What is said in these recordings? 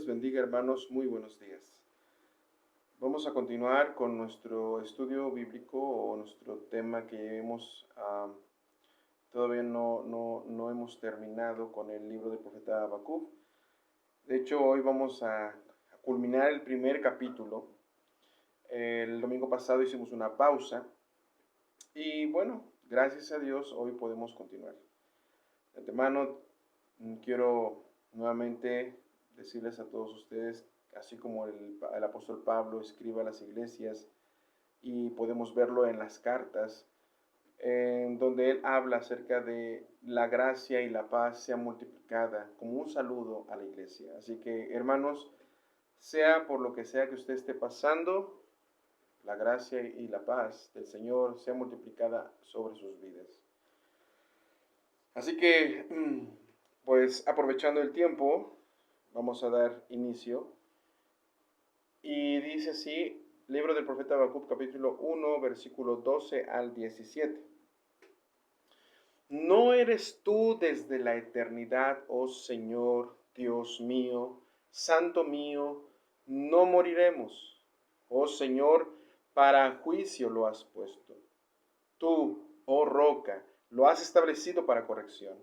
les bendiga, hermanos. Muy buenos días. Vamos a continuar con nuestro estudio bíblico o nuestro tema que todavía no hemos terminado con el libro del profeta Habacuc. De hecho, hoy vamos a culminar el primer capítulo. El domingo pasado hicimos una pausa y bueno, gracias a Dios hoy podemos continuar. De antemano, quiero nuevamente decirles a todos ustedes, así como el apóstol Pablo escribe a las iglesias y podemos verlo en las cartas, en donde él habla acerca de la gracia y la paz sea multiplicada como un saludo a la iglesia. Así que, hermanos, sea por lo que sea que usted esté pasando, la gracia y la paz del Señor sea multiplicada sobre sus vidas. Así que, pues aprovechando el tiempo, vamos a dar inicio. Y dice así, libro del profeta Habacuc, capítulo 1, versículo 12 al 17. ¿No eres tú desde la eternidad, oh Señor, Dios mío, Santo mío, no moriremos? Oh Señor, para juicio lo has puesto. Tú, oh roca, lo has establecido para corrección.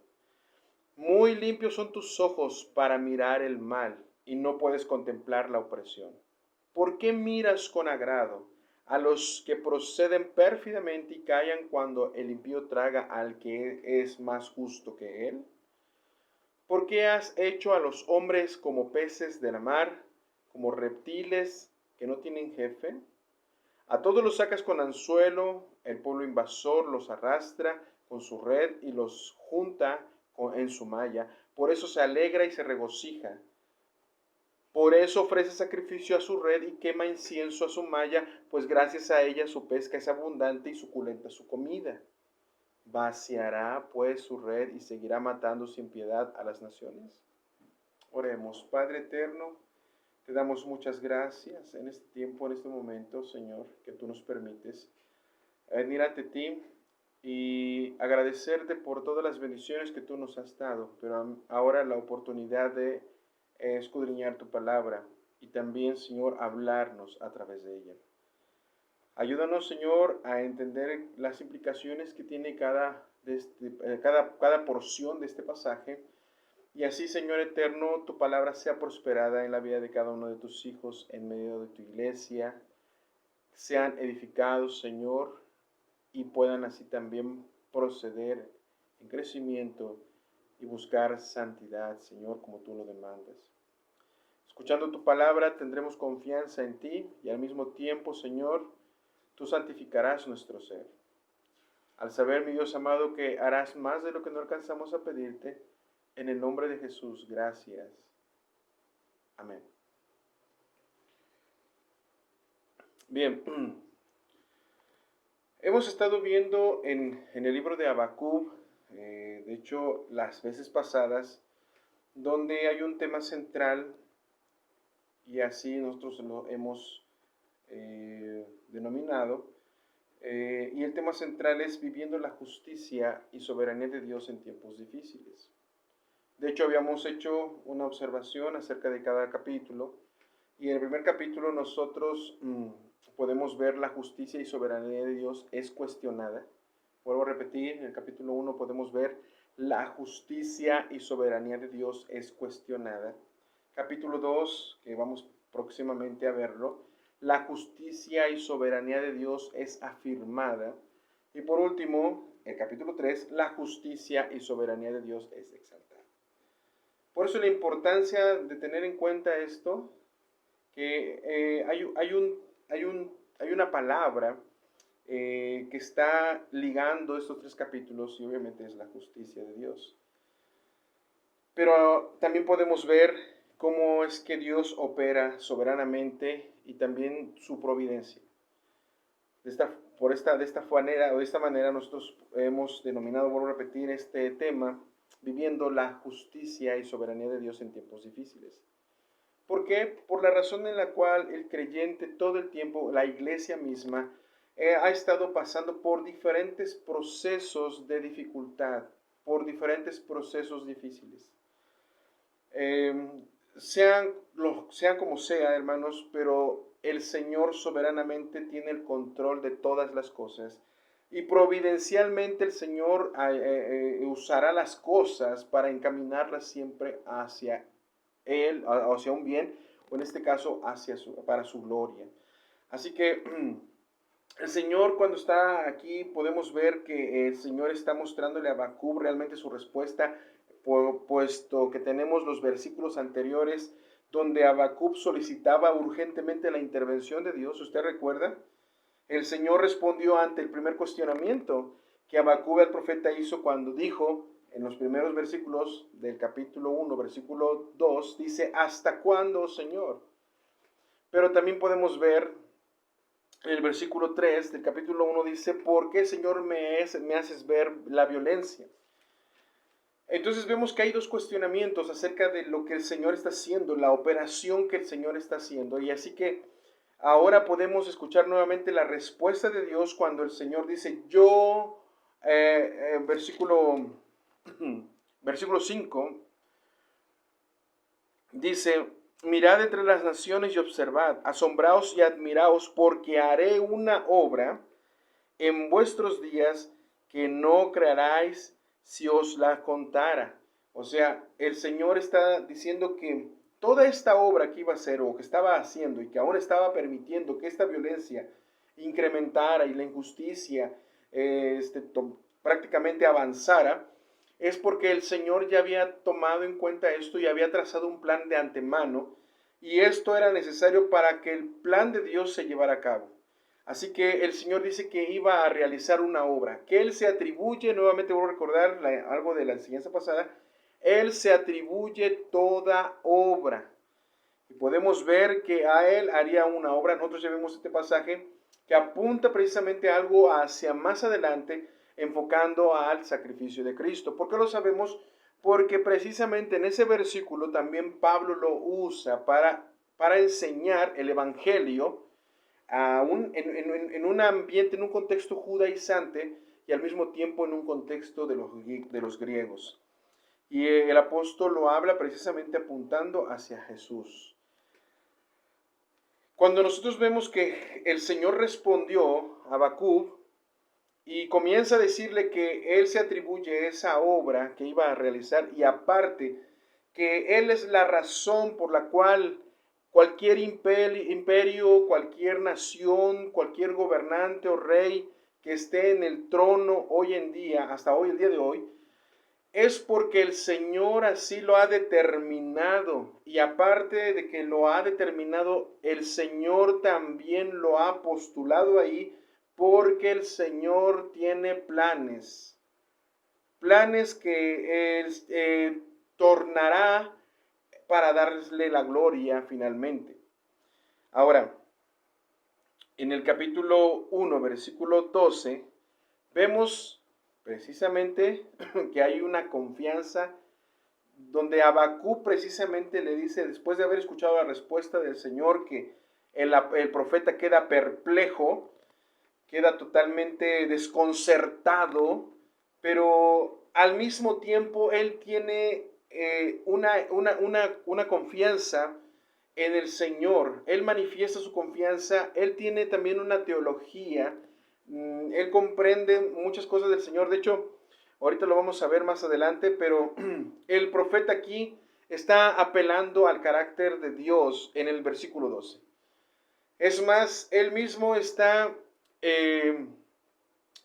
Muy limpios son tus ojos para mirar el mal, y no puedes contemplar la opresión. ¿Por qué miras con agrado a los que proceden pérfidamente y callan cuando el impío traga al que es más justo que él? ¿Por qué has hecho a los hombres como peces de la mar, como reptiles que no tienen jefe? A todos los sacas con anzuelo, el pueblo invasor los arrastra con su red y los junta en su malla. Por eso se alegra y se regocija. Por eso ofrece sacrificio a su red y quema incienso a su malla, pues gracias a ella su pesca es abundante y suculenta su comida. ¿Vaciará pues su red y seguirá matando sin piedad a las naciones? Oremos. Padre eterno, te damos muchas gracias en este tiempo, en este momento, Señor, que tú nos permites venir ante ti y agradecerte por todas las bendiciones que tú nos has dado, pero ahora la oportunidad de escudriñar tu palabra y también, Señor, hablarnos a través de ella. Ayúdanos, Señor, a entender las implicaciones que tiene cada porción de este pasaje. Y así, Señor eterno, tu palabra sea prosperada en la vida de cada uno de tus hijos en medio de tu iglesia. Sean edificados, Señor, y puedan así también proceder en crecimiento y buscar santidad, Señor, como tú lo demandas. Escuchando tu palabra tendremos confianza en ti y al mismo tiempo, Señor, tú santificarás nuestro ser. Al saber, mi Dios amado, que harás más de lo que no alcanzamos a pedirte, en el nombre de Jesús, gracias. Amén. Bien, hemos estado viendo en el libro de Habacuc, de hecho, las veces pasadas, donde hay un tema central y así nosotros lo hemos denominado. Y el tema central es viviendo la justicia y soberanía de Dios en tiempos difíciles. De hecho, habíamos hecho una observación acerca de cada capítulo y en el primer capítulo nosotros podemos ver la justicia y soberanía de Dios es cuestionada. Vuelvo a repetir, en el capítulo 1 podemos ver la justicia y soberanía de Dios es cuestionada. Capítulo 2, que vamos próximamente a verlo, la justicia y soberanía de Dios es afirmada. Y por último, el capítulo 3, la justicia y soberanía de Dios es exaltada. Por eso la importancia de tener en cuenta esto, que hay una palabra que está ligando estos tres capítulos y obviamente es la justicia de Dios. Pero también podemos ver cómo es que Dios opera soberanamente y también su providencia. De esta manera nosotros hemos denominado, vuelvo a repetir, este tema, viviendo la justicia y soberanía de Dios en tiempos difíciles. ¿Por qué? Por la razón en la cual el creyente todo el tiempo, la iglesia misma, ha estado pasando por diferentes procesos de dificultad, por diferentes procesos difíciles. sean como sea, hermanos, pero el Señor soberanamente tiene el control de todas las cosas. Y providencialmente el Señor usará las cosas para encaminarlas siempre hacia Él, hacia un bien, o en este caso para su gloria. Así que el Señor, cuando está aquí, podemos ver que el Señor está mostrándole a Habacuc realmente su respuesta, puesto que tenemos los versículos anteriores donde Habacuc solicitaba urgentemente la intervención de Dios. ¿Usted recuerda? El Señor respondió ante el primer cuestionamiento que Habacuc el profeta hizo cuando dijo, en los primeros versículos del capítulo 1, versículo 2, dice, ¿hasta cuándo, Señor? Pero también podemos ver en el versículo 3 del capítulo 1 dice, ¿por qué, Señor, me haces ver la violencia? Entonces vemos que hay dos cuestionamientos acerca de lo que el Señor está haciendo, la operación que el Señor está haciendo. Y así que ahora podemos escuchar nuevamente la respuesta de Dios cuando el Señor dice, versículo 5, dice, mirad entre las naciones y observad, asombraos y admiraos, porque haré una obra en vuestros días que no creeráis si os la contara. O sea, el Señor está diciendo que toda esta obra que iba a hacer o que estaba haciendo y que aún estaba permitiendo que esta violencia incrementara y la injusticia prácticamente avanzara, es porque el Señor ya había tomado en cuenta esto y había trazado un plan de antemano, y esto era necesario para que el plan de Dios se llevara a cabo. Así que el Señor dice que iba a realizar una obra, que Él se atribuye, nuevamente voy a recordar algo de la enseñanza pasada, Él se atribuye toda obra. Y podemos ver que a Él haría una obra. Nosotros ya vemos este pasaje que apunta precisamente a algo hacia más adelante, enfocando al sacrificio de Cristo. ¿Por qué lo sabemos? Porque precisamente en ese versículo también Pablo lo usa para enseñar el Evangelio en un ambiente, en un contexto judaizante y al mismo tiempo en un contexto de los griegos. Y el apóstol lo habla precisamente apuntando hacia Jesús. Cuando nosotros vemos que el Señor respondió a Habacuc y comienza a decirle que Él se atribuye esa obra que iba a realizar, y aparte que Él es la razón por la cual cualquier imperio, cualquier nación, cualquier gobernante o rey que esté en el trono hoy en día, hasta hoy, el día de hoy, es porque el Señor así lo ha determinado. Y aparte de que lo ha determinado, el Señor también lo ha postulado ahí, porque el Señor tiene planes. Planes que Él tornará para darle la gloria finalmente. Ahora, en el capítulo 1, versículo 12, vemos precisamente que hay una confianza donde Habacuc precisamente le dice, después de haber escuchado la respuesta del Señor, que el profeta queda perplejo, queda totalmente desconcertado, pero al mismo tiempo él tiene una confianza en el Señor. Él manifiesta su confianza, él tiene también una teología, él comprende muchas cosas del Señor. De hecho, ahorita lo vamos a ver más adelante, pero el profeta aquí está apelando al carácter de Dios en el versículo 12. Es más, él mismo está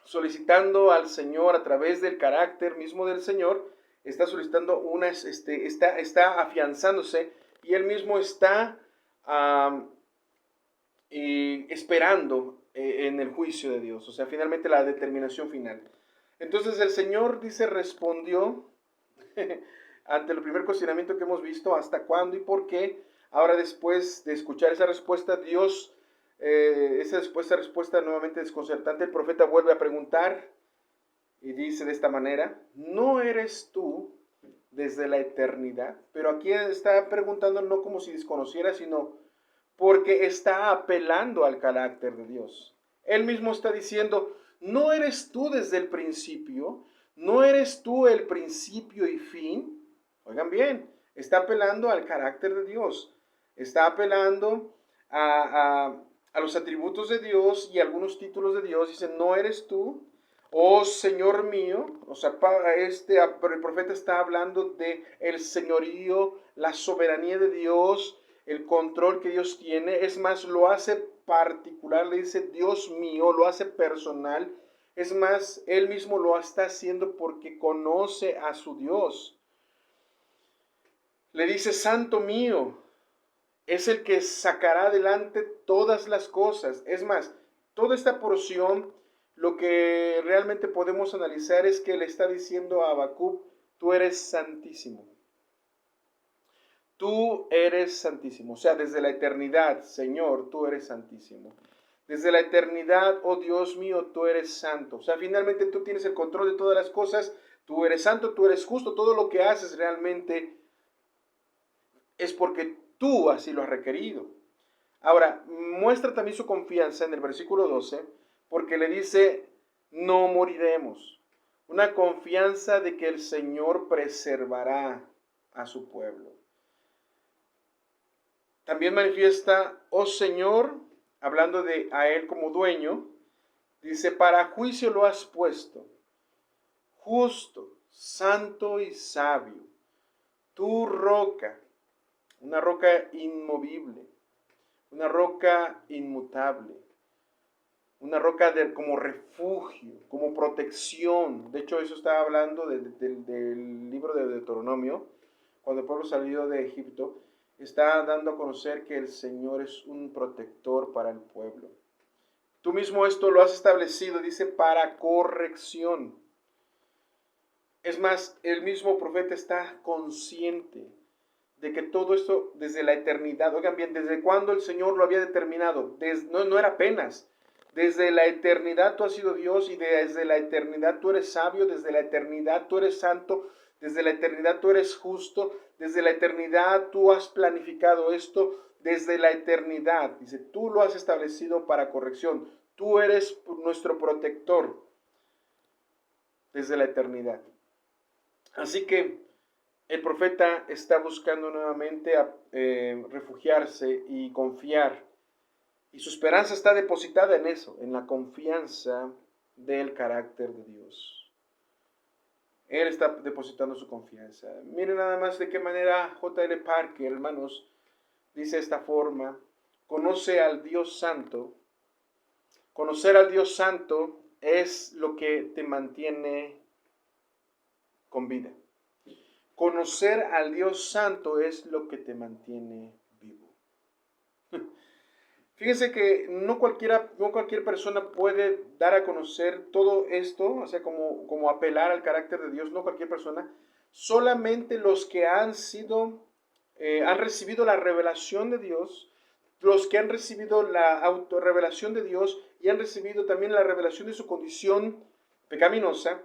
solicitando al Señor a través del carácter mismo del Señor, está solicitando está afianzándose, y él mismo está esperando en el juicio de Dios, o sea, finalmente la determinación final. Entonces el Señor dice, respondió ante el primer cuestionamiento que hemos visto, ¿hasta cuándo y por qué? Ahora, después de escuchar esa respuesta, Dios, esa respuesta nuevamente desconcertante, el profeta vuelve a preguntar y dice de esta manera, ¿no eres tú desde la eternidad? Pero aquí está preguntando no como si desconociera, sino porque está apelando al carácter de Dios. Él mismo está diciendo, ¿no eres tú desde el principio? ¿No eres tú el principio y fin? Oigan bien, Está apelando al carácter de Dios. Está apelando a los atributos de Dios y algunos títulos de Dios. Dice, no eres tú, oh Señor mío. O sea, el profeta está hablando de el señorío, la soberanía de Dios, el control que Dios tiene. Es más, lo hace particular, le dice Dios mío, lo hace personal. Es más, él mismo lo está haciendo porque conoce a su Dios. Le dice, Santo mío, es el que sacará adelante todas las cosas. Es más, toda esta porción, lo que realmente podemos analizar es que le está diciendo a Habacuc, tú eres santísimo. Tú eres santísimo. O sea, desde la eternidad, Señor, tú eres santísimo. Desde la eternidad, oh Dios mío, tú eres santo. O sea, finalmente tú tienes el control de todas las cosas. Tú eres santo, tú eres justo. Todo lo que haces realmente es porque tú así lo has requerido. Ahora, muestra también su confianza en el versículo 12, porque le dice, no moriremos. Una confianza de que el Señor preservará a su pueblo. También manifiesta, oh Señor, hablando de a Él como dueño, dice, para juicio lo has puesto, justo, santo y sabio, tu roca, una roca inmovible, una roca inmutable, una roca como refugio, como protección. De hecho, eso estaba hablando del libro de Deuteronomio, cuando el pueblo salió de Egipto, está dando a conocer que el Señor es un protector para el pueblo. Tú mismo esto lo has establecido, dice, para corrección. Es más, el mismo profeta está consciente de que todo esto desde la eternidad, oigan bien, desde cuando el Señor lo había determinado, no era apenas, desde la eternidad tú has sido Dios y desde la eternidad tú eres sabio, desde la eternidad tú eres santo, desde la eternidad tú eres justo, desde la eternidad tú has planificado esto, desde la eternidad, dice, tú lo has establecido para corrección, tú eres nuestro protector desde la eternidad. Así que el profeta está buscando nuevamente refugiarse y confiar. Y su esperanza está depositada en eso, en la confianza del carácter de Dios. Él está depositando su confianza. Miren nada más de qué manera J.L. Parker, hermanos, dice esta forma, conoce al Dios Santo. Conocer al Dios Santo es lo que te mantiene con vida. Conocer al Dios Santo es lo que te mantiene vivo. Fíjense que no cualquier persona puede dar a conocer todo esto, o sea, como apelar al carácter de Dios, no cualquier persona. Solamente los que han recibido la revelación de Dios, los que han recibido la autorrevelación de Dios y han recibido también la revelación de su condición pecaminosa,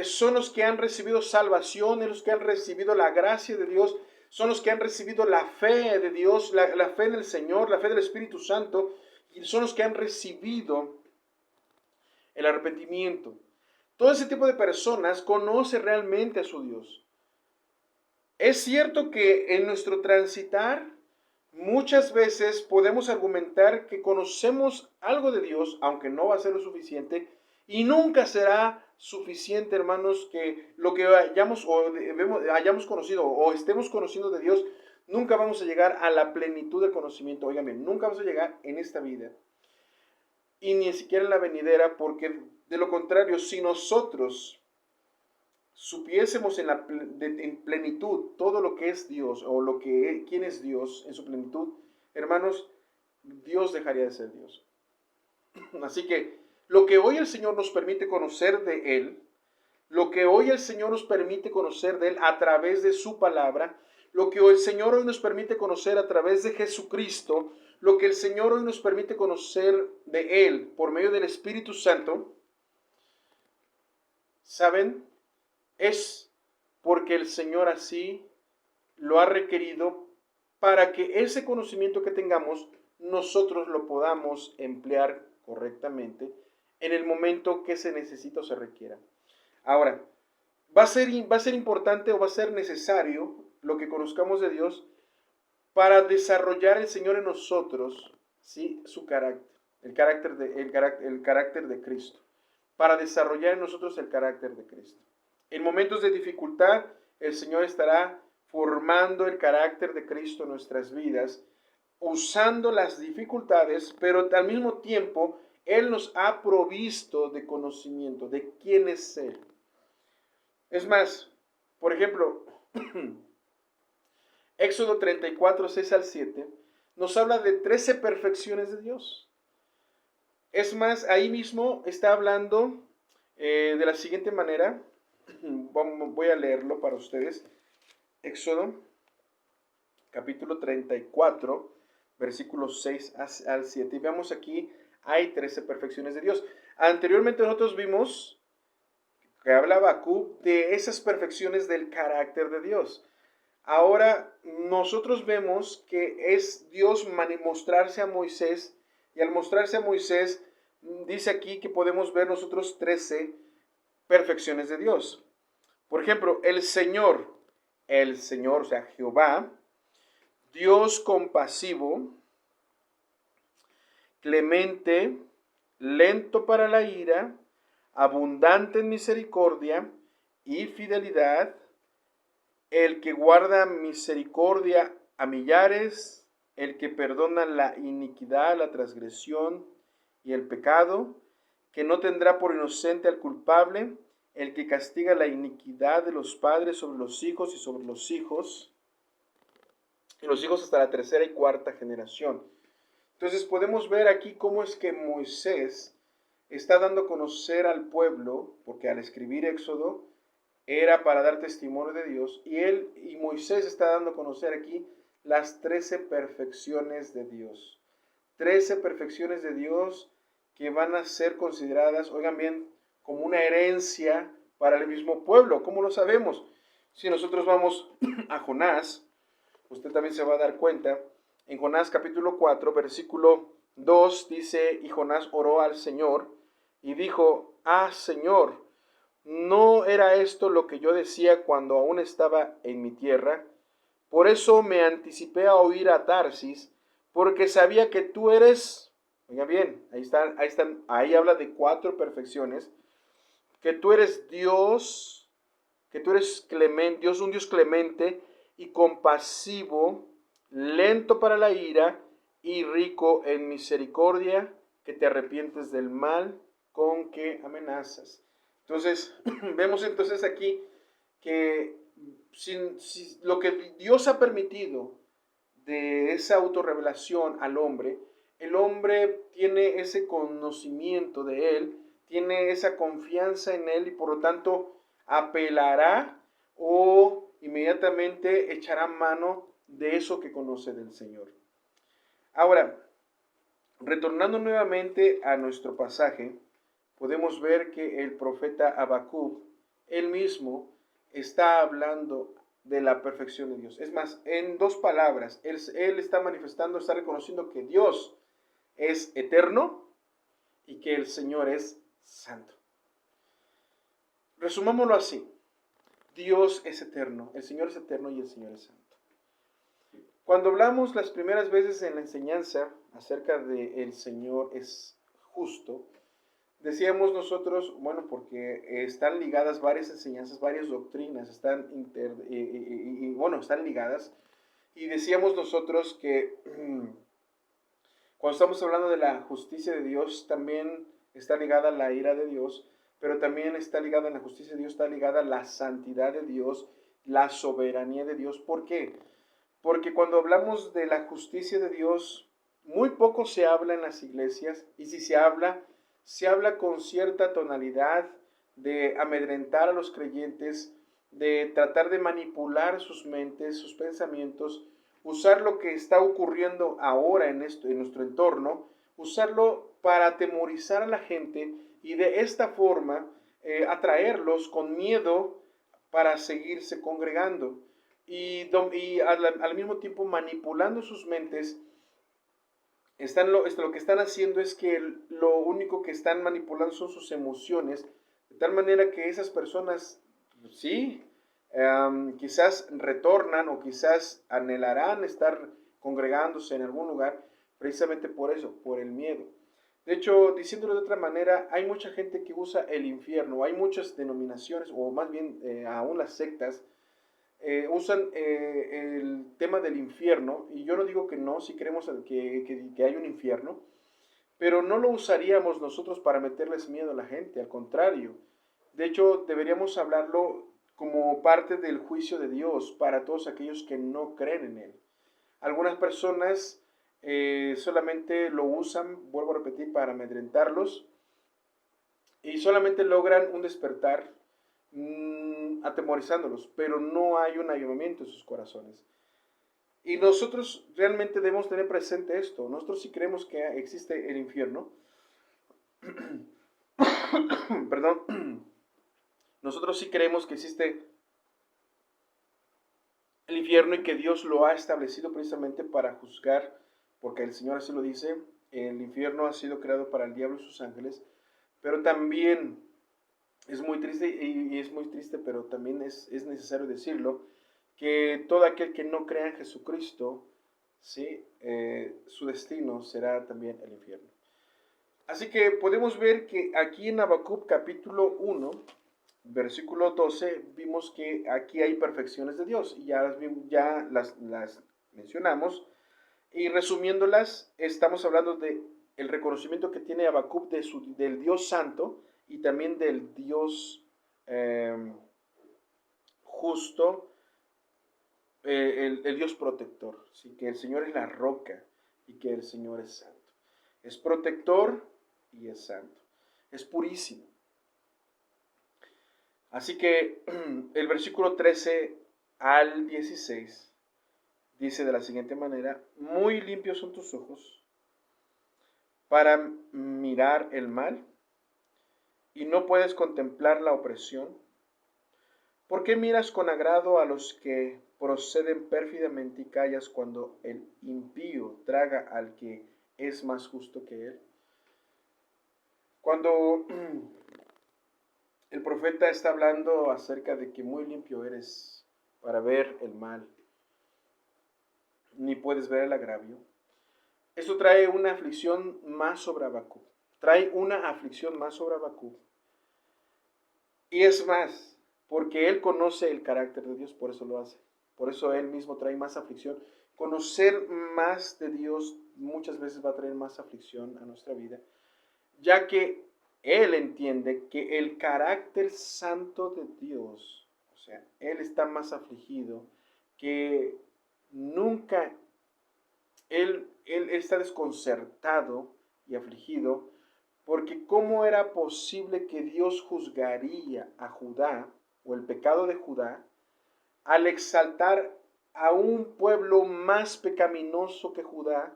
son los que han recibido salvación, los que han recibido la gracia de Dios, son los que han recibido la fe de Dios, la fe en el Señor, la fe del Espíritu Santo, y son los que han recibido el arrepentimiento. Todo ese tipo de personas conoce realmente a su Dios. Es cierto que en nuestro transitar muchas veces podemos argumentar que conocemos algo de Dios, aunque no va a ser lo suficiente, y nunca será suficiente, hermanos, que lo que hayamos conocido o estemos conociendo de Dios, nunca vamos a llegar a la plenitud de conocimiento. Oigan bien, nunca vamos a llegar en esta vida y ni siquiera en la venidera, porque de lo contrario, si nosotros supiésemos en plenitud todo lo que es Dios o quién es Dios en su plenitud, hermanos, Dios dejaría de ser Dios. Así que lo que hoy el Señor nos permite conocer de Él, lo que hoy el Señor nos permite conocer de Él a través de su palabra, lo que el Señor hoy nos permite conocer a través de Jesucristo, lo que el Señor hoy nos permite conocer de Él por medio del Espíritu Santo, ¿saben? Es porque el Señor así lo ha requerido para que ese conocimiento que tengamos nosotros lo podamos emplear correctamente en el momento que se necesita o se requiera. Ahora, va a ser importante o va a ser necesario lo que conozcamos de Dios, para desarrollar el Señor en nosotros, ¿sí?, su carácter, el carácter de Cristo, para desarrollar en nosotros el carácter de Cristo. En momentos de dificultad, el Señor estará formando el carácter de Cristo en nuestras vidas, usando las dificultades, pero al mismo tiempo Él nos ha provisto de conocimiento de quién es Él. Es más, por ejemplo, Éxodo 34, 6 al 7, nos habla de 13 perfecciones de Dios. Es más, ahí mismo está hablando de la siguiente manera. Voy a leerlo para ustedes. Éxodo, capítulo 34, versículos 6 al 7. Y veamos aquí, hay 13 perfecciones de Dios. Anteriormente nosotros vimos que habla Habacuc de esas perfecciones del carácter de Dios. Ahora nosotros vemos que es Dios mostrarse a Moisés, y al mostrarse a Moisés, dice aquí que podemos ver nosotros 13 perfecciones de Dios. Por ejemplo, el Señor, o sea, Jehová, Dios compasivo, clemente, lento para la ira, abundante en misericordia y fidelidad, el que guarda misericordia a millares, el que perdona la iniquidad, la transgresión y el pecado, que no tendrá por inocente al culpable, el que castiga la iniquidad de los padres sobre los hijos y sobre los hijos hasta la tercera y cuarta generación. Entonces podemos ver aquí cómo es que Moisés está dando a conocer al pueblo, porque al escribir Éxodo era para dar testimonio de Dios, y Moisés está dando a conocer aquí las 13 perfecciones de Dios. 13 perfecciones de Dios que van a ser consideradas, oigan bien, como una herencia para el mismo pueblo. ¿Cómo lo sabemos? Si nosotros vamos a Jonás, usted también se va a dar cuenta. En Jonás capítulo 4, versículo 2 dice, y Jonás oró al Señor y dijo, Señor, ¿no era esto lo que yo decía cuando aún estaba en mi tierra? Por eso me anticipé a oír a Tarsis, porque sabía que tú eres, oiga bien, ahí habla de 4 perfecciones, que tú eres Dios, que tú eres clemente, un Dios clemente y compasivo, lento para la ira y rico en misericordia, que te arrepientes del mal con que amenazas. Entonces, vemos entonces aquí que lo que Dios ha permitido de esa autorrevelación al hombre, el hombre tiene ese conocimiento de Él, tiene esa confianza en Él y por lo tanto apelará o inmediatamente echará mano de eso que conoce del Señor. Ahora, retornando nuevamente a nuestro pasaje, podemos ver que el profeta Habacuc, él mismo, está hablando de la perfección de Dios. Es más, en 2 palabras, él está manifestando, está reconociendo que Dios es eterno y que el Señor es santo. Resumámoslo así. Dios es eterno, el Señor es eterno y el Señor es santo. Cuando hablamos las primeras veces en la enseñanza acerca de el Señor es justo, decíamos nosotros, bueno, porque están ligadas varias enseñanzas, varias doctrinas, están ligadas, y decíamos nosotros que cuando estamos hablando de la justicia de Dios, también está ligada la ira de Dios, pero también está ligada en la justicia de Dios, está ligada la santidad de Dios, la soberanía de Dios. ¿Por qué? Porque cuando hablamos de la justicia de Dios, muy poco se habla en las iglesias, y si se habla con cierta tonalidad de amedrentar a los creyentes, de tratar de manipular sus mentes, sus pensamientos, usar lo que está ocurriendo ahora en nuestro entorno, usarlo para atemorizar a la gente y de esta forma atraerlos con miedo para seguirse congregando. Y al mismo tiempo manipulando sus mentes, lo que están haciendo es que lo único que están manipulando son sus emociones, de tal manera que esas personas, sí, Quizás retornan o quizás anhelarán estar congregándose en algún lugar precisamente por eso, por el miedo. De hecho, diciéndolo de otra manera, hay mucha gente que usa el infierno, hay muchas denominaciones, o más bien aún las sectas, usan el tema del infierno, y yo no digo que no, si creemos que hay un infierno, pero no lo usaríamos nosotros para meterles miedo a la gente, al contrario. De hecho, deberíamos hablarlo como parte del juicio de Dios para todos aquellos que no creen en Él. Algunas personas solamente lo usan, vuelvo a repetir, para amedrentarlos y solamente logran un despertar atemorizándolos, pero no hay un avivamiento en sus corazones. Y nosotros realmente debemos tener presente esto. Nosotros sí creemos que existe el infierno. Perdón. Nosotros sí creemos que existe el infierno y que Dios lo ha establecido precisamente para juzgar, porque el Señor así lo dice, el infierno ha sido creado para el diablo y sus ángeles, pero también es muy triste, y es muy triste, pero también es necesario decirlo, que todo aquel que no crea en Jesucristo, ¿sí? Su destino será también el infierno. Así que podemos ver que aquí en Habacuc capítulo 1, versículo 12, vimos que aquí hay perfecciones de Dios, y ya las mencionamos, y resumiéndolas, estamos hablando de el reconocimiento que tiene Habacuc del Dios Santo y también del Dios justo, el Dios protector, ¿sí? Que el Señor es la roca y que el Señor es santo. Es protector y es santo. Es purísimo. Así que el versículo 13 al 16 dice de la siguiente manera: muy limpios son tus ojos para mirar el mal y no puedes contemplar la opresión. ¿Por qué miras con agrado a los que proceden pérfidamente y callas cuando el impío traga al que es más justo que él? Cuando el profeta está hablando acerca de que muy limpio eres para ver el mal, ni puedes ver el agravio, esto trae una aflicción más sobre Habacuc. Trae una aflicción más sobre Habacuc. Y es más, porque él conoce el carácter de Dios, por eso lo hace. Por eso él mismo trae más aflicción. Conocer más de Dios muchas veces va a traer más aflicción a nuestra vida, ya que él entiende que el carácter santo de Dios, o sea, él está más afligido que nunca. Él está desconcertado y afligido porque cómo era posible que Dios juzgaría a Judá o el pecado de Judá al exaltar a un pueblo más pecaminoso que Judá.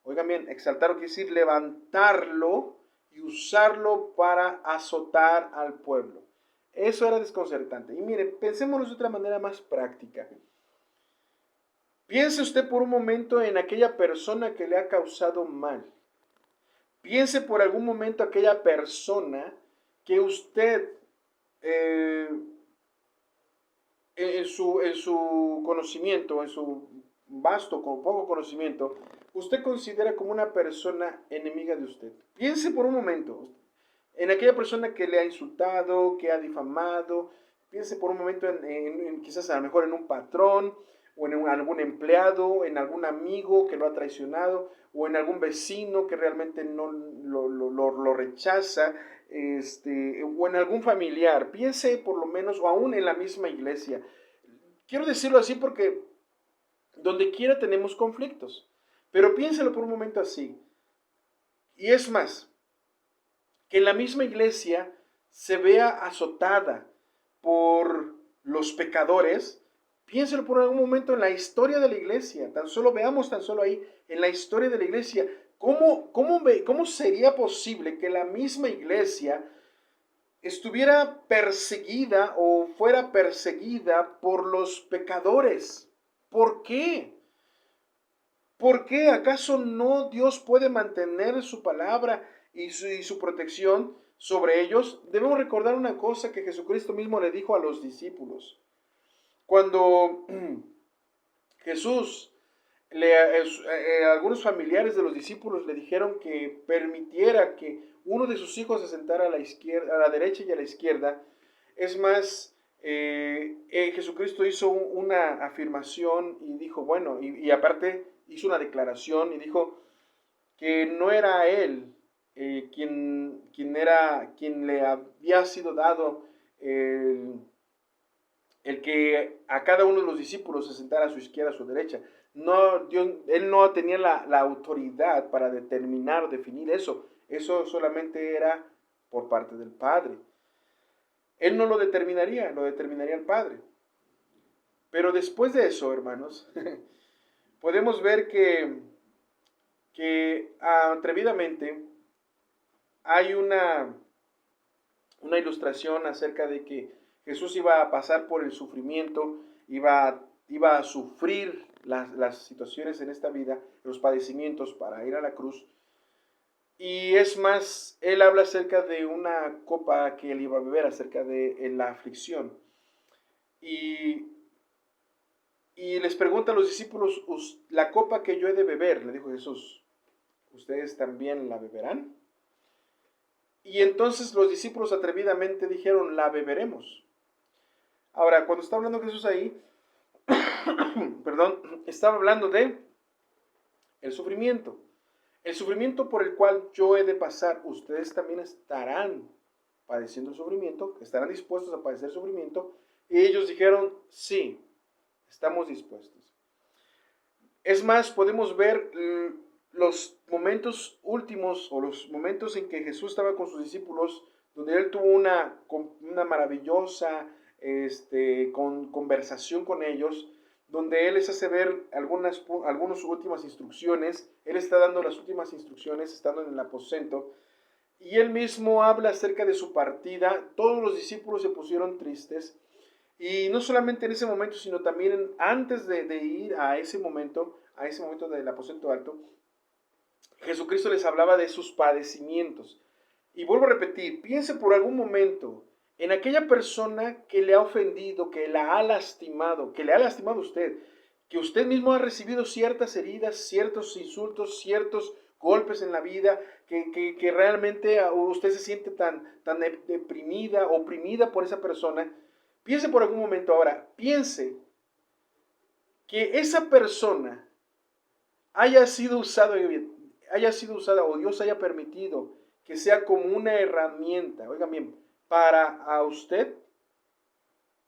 Oigan bien, exaltar quiere decir levantarlo y usarlo para azotar al pueblo. Eso era desconcertante. Y mire, pensémonos de otra manera más práctica. Piense usted por un momento en aquella persona que le ha causado mal. Piense por algún momento aquella persona que usted en su conocimiento, en su vasto, con poco conocimiento, usted considera como una persona enemiga de usted. Piense por un momento en aquella persona que le ha insultado, que ha difamado. Piense por un momento en quizás a lo mejor en un patrón, o en algún empleado, en algún amigo que lo ha traicionado, o en algún vecino que realmente no lo rechaza, o en algún familiar. Piense por lo menos, o aún en la misma iglesia. Quiero decirlo así porque donde quiera tenemos conflictos, pero piénselo por un momento así. Y es más, que en la misma iglesia se vea azotada por los pecadores. Piénselo por algún momento en la historia de la iglesia. Veamos tan solo ahí, en la historia de la iglesia, cómo sería posible que la misma iglesia estuviera perseguida o fuera perseguida por los pecadores. ¿Por qué? ¿Por qué? ¿Acaso no Dios puede mantener su palabra y su protección sobre ellos? Debemos recordar una cosa que Jesucristo mismo le dijo a los discípulos. Cuando Jesús, algunos familiares de los discípulos le dijeron que permitiera que uno de sus hijos se sentara a la izquierda, a la derecha y a la izquierda. Es más, Jesucristo hizo una afirmación y dijo, bueno, y aparte hizo una declaración y dijo que no era él quien le había sido dado el que a cada uno de los discípulos se sentara a su izquierda, a su derecha. No, él no tenía la autoridad para determinar, definir eso. Eso solamente era por parte del Padre. Él no lo determinaría el Padre. Pero después de eso, hermanos, podemos ver que atrevidamente hay una ilustración acerca de que Jesús iba a pasar por el sufrimiento, iba a sufrir las situaciones en esta vida, los padecimientos para ir a la cruz. Y es más, él habla acerca de una copa que él iba a beber, acerca de la aflicción. Y les pregunta a los discípulos, la copa que yo he de beber, le dijo Jesús, ¿ustedes también la beberán? Y entonces los discípulos atrevidamente dijeron, la beberemos. Ahora, cuando está hablando Jesús ahí, perdón, estaba hablando de el sufrimiento. El sufrimiento por el cual yo he de pasar, ustedes también estarán padeciendo sufrimiento, estarán dispuestos a padecer sufrimiento. Y ellos dijeron, sí, estamos dispuestos. Es más, podemos ver los momentos últimos o los momentos en que Jesús estaba con sus discípulos, donde él tuvo una maravillosa conversación con ellos, donde él les hace ver algunas últimas instrucciones. Él está dando las últimas instrucciones estando en el aposento, y él mismo habla acerca de su partida. Todos los discípulos se pusieron tristes, y no solamente en ese momento, sino también antes de ir a ese momento del aposento alto, Jesucristo les hablaba de sus padecimientos. Y vuelvo a repetir, piense por algún momento en aquella persona que le ha ofendido, que le ha lastimado a usted, que usted mismo ha recibido ciertas heridas, ciertos insultos, ciertos golpes en la vida, que realmente usted se siente tan deprimida, oprimida por esa persona. Piense por algún momento ahora, piense que esa persona haya sido usada o Dios haya permitido que sea como una herramienta, oigan bien, para a usted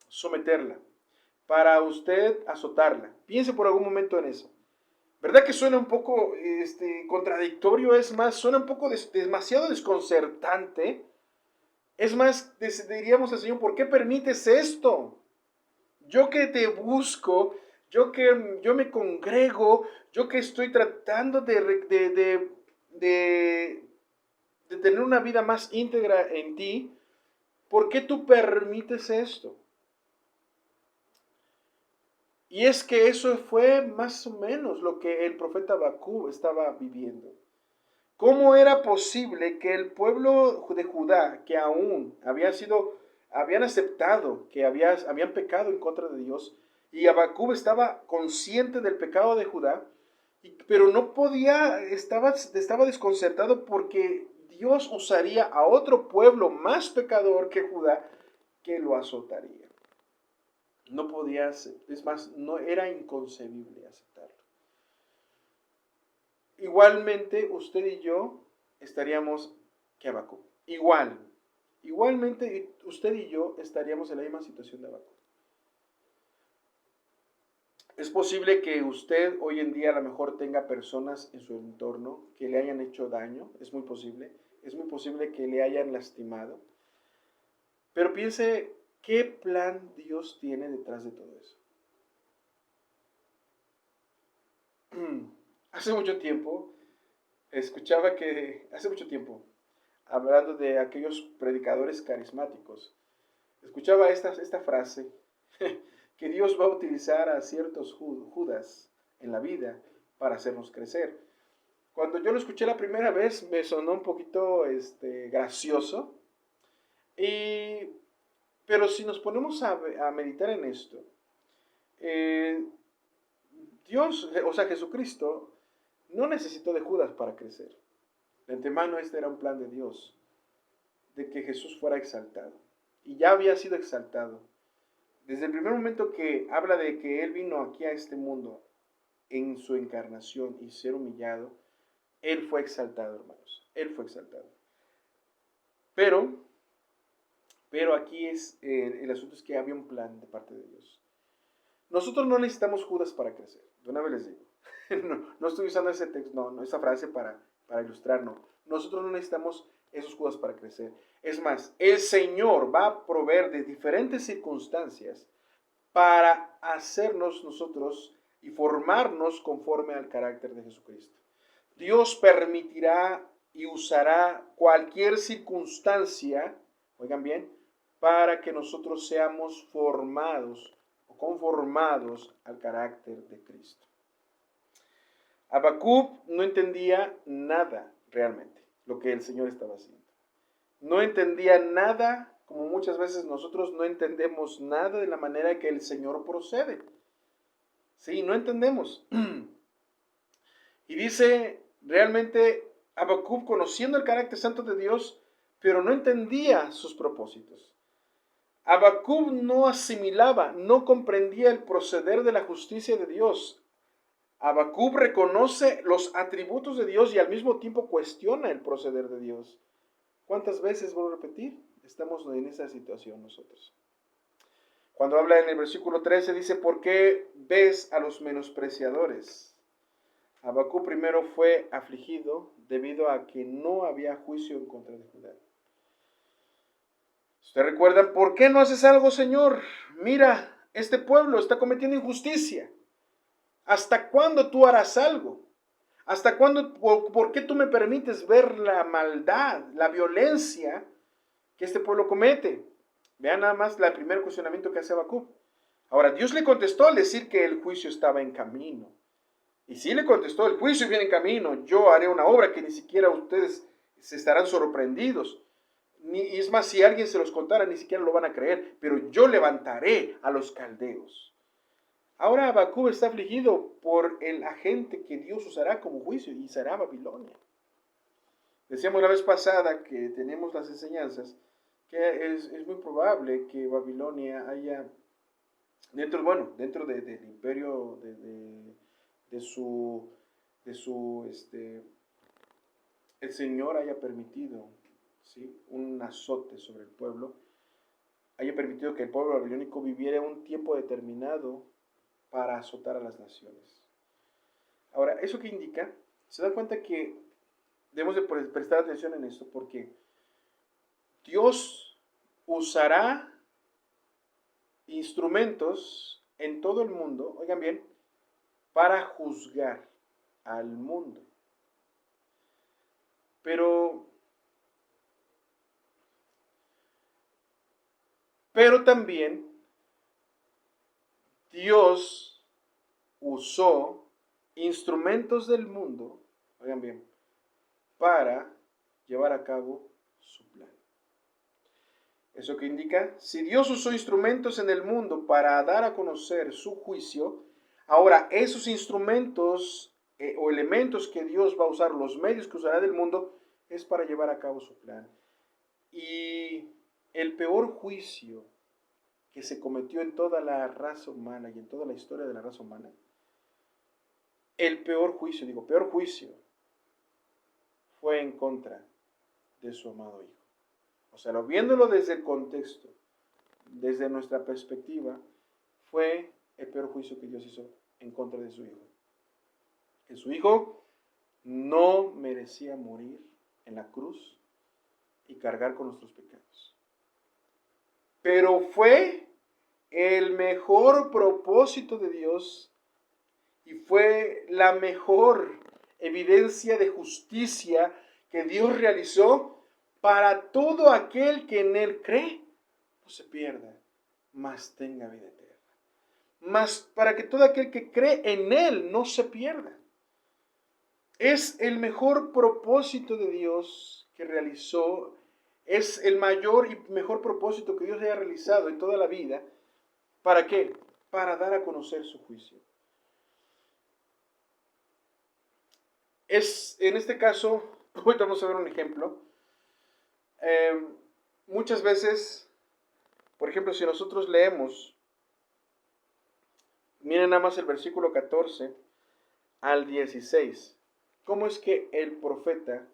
someterla, para usted azotarla. Piense por algún momento en eso. ¿Verdad que suena un poco contradictorio? Es más, suena un poco demasiado desconcertante. Es más, diríamos al Señor, ¿por qué permites esto? Yo que te busco, yo me congrego, yo que estoy tratando de tener una vida más íntegra en ti, ¿por qué tú permites esto? Y es que eso fue más o menos lo que el profeta Habacuc estaba viviendo. ¿Cómo era posible que el pueblo de Judá, que aún habían aceptado que habían pecado en contra de Dios, y Habacuc estaba consciente del pecado de Judá, pero no podía, estaba desconcertado porque Dios usaría a otro pueblo más pecador que Judá que lo azotaría? No podía, es más, no era inconcebible aceptarlo. Igualmente, usted y yo estaríamos que Habacuc. Igualmente, usted y yo estaríamos en la misma situación de Habacuc. Es posible que usted hoy en día a lo mejor tenga personas en su entorno que le hayan hecho daño, es muy posible. Es muy posible que le hayan lastimado. Pero piense, ¿qué plan Dios tiene detrás de todo eso? Hace mucho tiempo, hablando de aquellos predicadores carismáticos, escuchaba esta frase, que Dios va a utilizar a ciertos Judas en la vida para hacernos crecer. Cuando yo lo escuché la primera vez, me sonó un poquito gracioso, pero si nos ponemos a meditar en esto, eh, Dios, o sea, Jesucristo, no necesitó de Judas para crecer. De antemano este era un plan de Dios, de que Jesús fuera exaltado. Y ya había sido exaltado. Desde el primer momento que habla de que Él vino aquí a este mundo en su encarnación y ser humillado, Él fue exaltado, hermanos. Él fue exaltado. Pero aquí el asunto es que había un plan de parte de Dios. Nosotros no necesitamos Judas para crecer. De una vez les digo. No estoy usando ese texto, no, esa frase para ilustrar, no. Nosotros no necesitamos esos Judas para crecer. Es más, el Señor va a proveer de diferentes circunstancias para hacernos nosotros y formarnos conforme al carácter de Jesucristo. Dios permitirá y usará cualquier circunstancia, oigan bien, para que nosotros seamos formados o conformados al carácter de Cristo. Habacuc no entendía nada realmente lo que el Señor estaba haciendo. No entendía nada, como muchas veces nosotros no entendemos nada de la manera que el Señor procede. Sí, no entendemos. Y dice, realmente Habacuc, conociendo el carácter santo de Dios, pero no entendía sus propósitos. Habacuc no asimilaba, no comprendía el proceder de la justicia de Dios. Habacuc reconoce los atributos de Dios y al mismo tiempo cuestiona el proceder de Dios. ¿Cuántas veces, vuelvo a repetir, estamos en esa situación nosotros? Cuando habla en el versículo 13 dice, ¿por qué ves a los menospreciadores? Habacuc primero fue afligido debido a que no había juicio en contra de Judá. ¿Ustedes recuerdan? ¿Por qué no haces algo, Señor? Mira, este pueblo está cometiendo injusticia. ¿Hasta cuándo tú harás algo? ¿Hasta cuándo? ¿Por qué tú me permites ver la maldad, la violencia que este pueblo comete? Vean nada más el primer cuestionamiento que hace Habacuc. Ahora, Dios le contestó al decir que el juicio estaba en camino. Y sí le contestó, el juicio viene en camino. Yo haré una obra que ni siquiera ustedes se estarán sorprendidos. Y es más, si alguien se los contara, ni siquiera lo van a creer. Pero yo levantaré a los caldeos. Ahora Habacuc está afligido por el agente que Dios usará como juicio y será Babilonia. Decíamos la vez pasada que tenemos las enseñanzas que es muy probable que Babilonia haya, dentro del imperio el Señor haya permitido, ¿sí?, un azote sobre el pueblo, haya permitido que el pueblo babilónico viviera un tiempo determinado para azotar a las naciones. Ahora, ¿eso qué indica? Se da cuenta que debemos de prestar atención en esto porque Dios usará instrumentos en todo el mundo, oigan bien, para juzgar al mundo. Pero también Dios usó instrumentos del mundo, oigan bien, para llevar a cabo su plan. ¿Eso qué indica? Si Dios usó instrumentos en el mundo para dar a conocer su juicio, ahora esos instrumentos o elementos que Dios va a usar, los medios que usará del mundo, es para llevar a cabo su plan. Y el peor juicio que se cometió en toda la raza humana y en toda la historia de la raza humana, el peor juicio fue en contra de su amado Hijo. O sea, viéndolo desde el contexto, desde nuestra perspectiva, fue el peor juicio que Dios hizo en contra de su Hijo. Que su Hijo no merecía morir en la cruz y cargar con nuestros pecados. Pero fue el mejor propósito de Dios y fue la mejor evidencia de justicia que Dios realizó para todo aquel que en Él cree, no se pierda, mas tenga vida eterna. Mas para que todo aquel que cree en Él no se pierda. Es el mejor propósito de Dios que realizó, es el mayor y mejor propósito que Dios haya realizado en toda la vida. ¿Para qué? para dar a conocer su juicio. En este caso, ahorita vamos a ver un ejemplo. Muchas veces, por ejemplo, si nosotros leemos, miren nada más el versículo 14 al 16, ¿cómo es que el profeta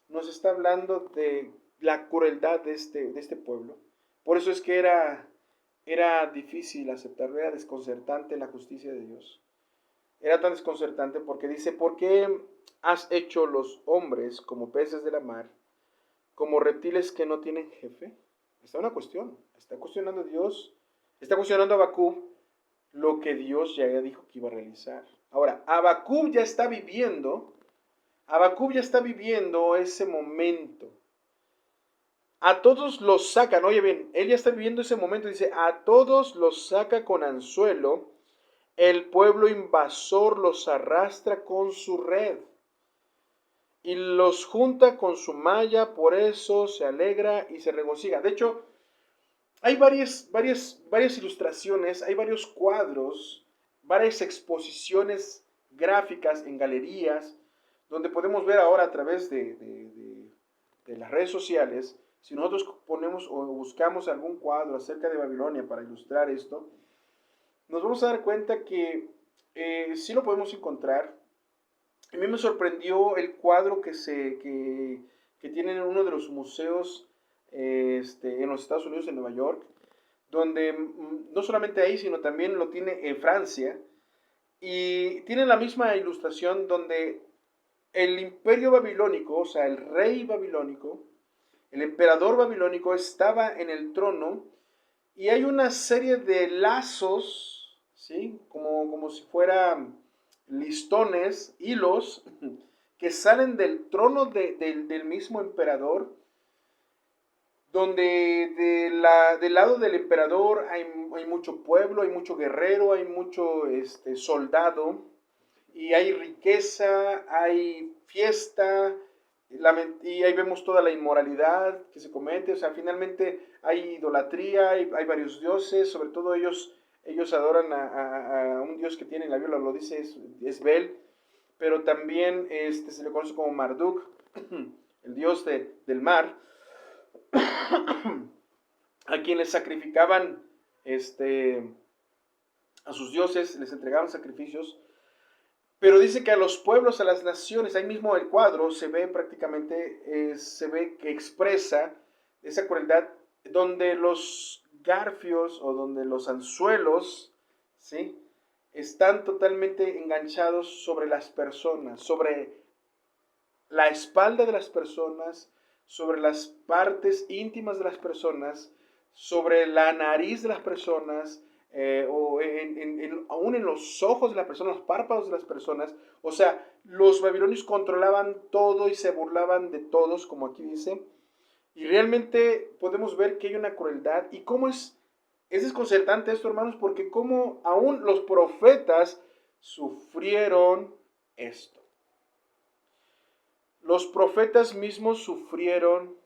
nos está hablando de la crueldad de este pueblo? Por eso es que era difícil aceptarlo, era desconcertante la justicia de Dios. Era tan desconcertante porque dice, ¿por qué has hecho los hombres como peces de la mar, como reptiles que no tienen jefe? Está una cuestión, está cuestionando a Dios, está cuestionando a Habacuc lo que Dios ya dijo que iba a realizar. Ahora, Habacuc ya está viviendo ese momento. A todos los sacan, oye bien, él ya está viviendo ese momento, dice, a todos los saca con anzuelo, el pueblo invasor los arrastra con su red y los junta con su malla, por eso se alegra y se regocija. De hecho, hay varias ilustraciones, hay varios cuadros, varias exposiciones gráficas en galerías, donde podemos ver ahora a través de las redes sociales, si nosotros ponemos o buscamos algún cuadro acerca de Babilonia para ilustrar esto, nos vamos a dar cuenta que sí lo podemos encontrar. A mí me sorprendió el cuadro que tienen en uno de los museos en los Estados Unidos, en Nueva York, donde no solamente ahí, sino también lo tiene en Francia, y tiene la misma ilustración donde el imperio babilónico, o sea, el rey babilónico, el emperador babilónico estaba en el trono y hay una serie de lazos, ¿sí? Como si fueran listones, hilos, que salen del trono del mismo emperador, donde del lado del emperador hay mucho pueblo, hay mucho guerrero, hay mucho soldado, y hay riqueza, hay fiesta, y ahí vemos toda la inmoralidad que se comete. O sea, finalmente hay idolatría, hay varios dioses, sobre todo ellos adoran a un dios que tiene en la Biblia, lo dice, es Bel, pero también se le conoce como Marduk, el dios del mar, a quien les sacrificaban a sus dioses, les entregaban sacrificios. Pero dice que a los pueblos, a las naciones, ahí mismo el cuadro se ve prácticamente, se ve que expresa esa crueldad, donde los garfios o donde los anzuelos, ¿sí?, están totalmente enganchados sobre las personas, sobre la espalda de las personas, sobre las partes íntimas de las personas, sobre la nariz de las personas, aún en los ojos de las personas, los párpados de las personas. O sea, los babilonios controlaban todo y se burlaban de todos, como aquí dice. Y realmente podemos ver que hay una crueldad. ¿Y cómo es desconcertante esto, hermanos? Porque como aún los profetas sufrieron esto. Los profetas mismos sufrieron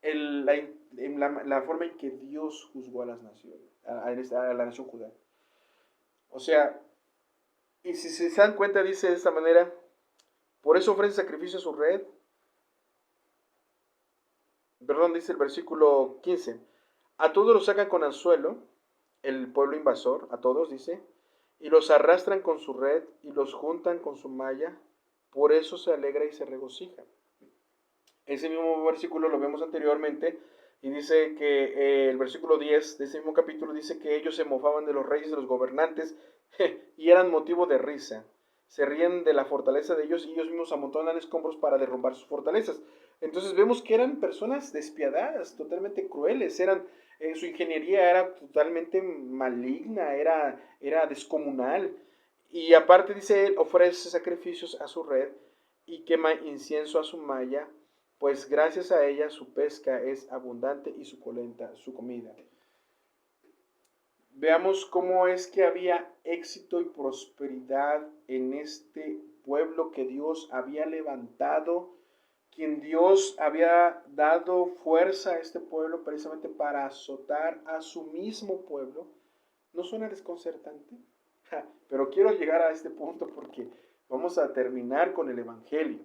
la forma en que Dios juzgó a las naciones, a la nación judía. O sea, y si se dan cuenta, dice de esta manera, por eso ofrece sacrificio a su red. Perdón, dice el versículo 15. A todos los sacan con anzuelo, el pueblo invasor, a todos, dice, y los arrastran con su red y los juntan con su malla, por eso se alegra y se regocija. Ese mismo versículo lo vemos anteriormente y dice que el versículo 10 de ese mismo capítulo dice que ellos se mofaban de los reyes, de los gobernantes y eran motivo de risa. Se ríen de la fortaleza de ellos y ellos mismos amontonan escombros para derrumbar sus fortalezas. Entonces vemos que eran personas despiadadas, totalmente crueles, su ingeniería era totalmente maligna, era descomunal. Y aparte dice, él ofrece sacrificios a su red y quema incienso a su malla, pues gracias a ella su pesca es abundante y suculenta su comida. Veamos cómo es que había éxito y prosperidad en este pueblo que Dios había levantado, quien Dios había dado fuerza a este pueblo precisamente para azotar a su mismo pueblo. ¿No suena desconcertante? Pero quiero llegar a este punto porque vamos a terminar con el Evangelio.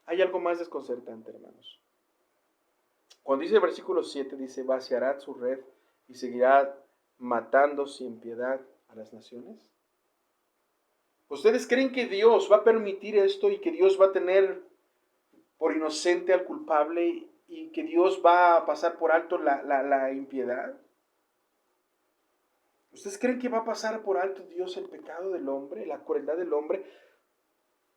Hay algo más desconcertante, hermanos. Cuando dice el versículo 7, dice, vaciará su red y seguirá matando sin piedad a las naciones. ¿Ustedes creen que Dios va a permitir esto y que Dios va a tener por inocente al culpable y que Dios va a pasar por alto la impiedad? ¿Ustedes creen que va a pasar por alto Dios el pecado del hombre, la crueldad del hombre?